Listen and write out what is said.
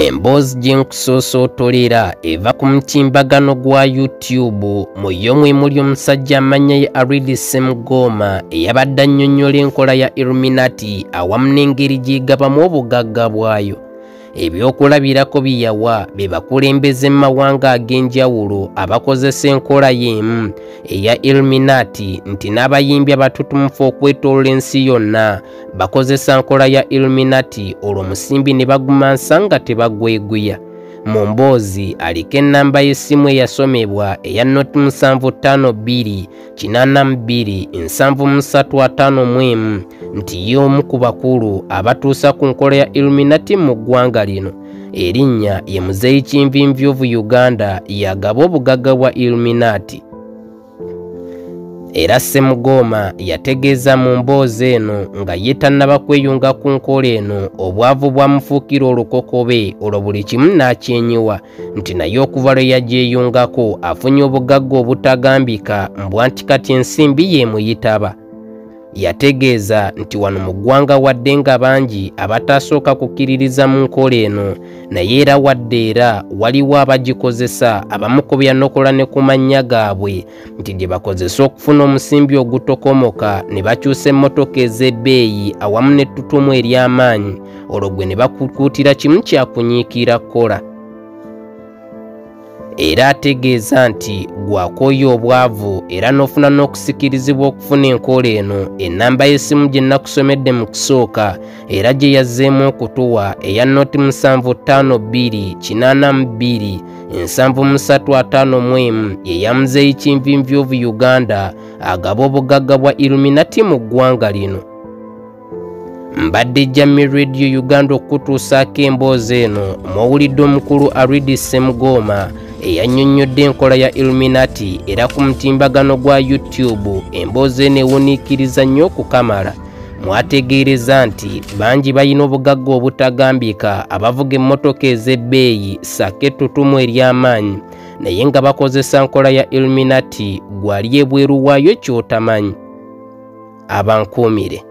Emboozi gye nkusosootolera eva ku mutimbagano gwa YouTube mu yo mwe muli omusajja amannya ye Aridi Ssemugoma eyabadde annyonnyola enkola ya Illuminati awamu n'engeri gy'egabamu obugagga bwayo. Ebyokulabirako bye yawa be bakulembeze mu mawanga ag'enjawulo abakozesa enkola y'emu eya Illuminati nti n'abayimbi abatutumufu okwetoolola ensi yonna bakozesa nkola ya Illuminati olwo musimbi ne bagumansa nga tebagweguya. Mu mboozi aliko ennamba y'essimu eyasomebwa eya Noti 752 82 7351 nti y'omu ku bakulu abatuusa ku nkola ya Illuminati mu ggwanga lino. Erinnya ye Muzeeyi Kinvinvyovu Uganda yagaba obugagga bwa Illuminati. Era Ssemugoma yategeeza mu mboozi eno nga ye tannaba kweyunga ku nkola eno obwavu bwamufuukira olukokobe olwo buli kimu n'akyenyiwa nti naye okuva lwe yagyeyungako afunye obugagga obutagambika mbwa nti kati ensimbi yeemuyitaba. Yategeeza nti wano mu ggwanga wadde nga bangi abatasooka kukkiririza mu nkola eno naye era wadde era waliwo abagikozesa abamukobya n'okola ne ku mannya gaabwe nti gye bakozesa okufuna omusimbi ogutokomoka ne bakyusa emmotoka ez'ebbeeyi awamu n'ettutumu ery'amaanyi olwo gwe ne bakukuutira kimu kyakunyiikira kola. Era ategeeza nti gwakooya obwavu era n'ofuna n'okusikirizibwa okufuna enkola eno. Ennamba y'essimu gye nakusomedde mu kusooka era gye yazzeemu okutuwa eya Noti 752 82 7351 ye ya Muzeeyi Kinvinvyovu Uganda agaba obugagga bwa Illuminati mu ggwanga lino. Mbadde Jamii Radio Uganda okutuusaako emboozi eno mw'owulidde omukulu Aridi Ssemugoma eyannyonnyodde enkola ya Illuminati era ku mutimbagano gwa YouTube emboozi eno ewuniikiriza nnyo okukamala. Mwategeereza nti bangi balina obugagga obutagambika abavuga emmotoka ez'ebbeeyi ssaako ettutumu ery'amaanyi naye nga bakozesa nkola ya Illuminati gwali ebweru waayo ky'otamanyi. Abankuumire.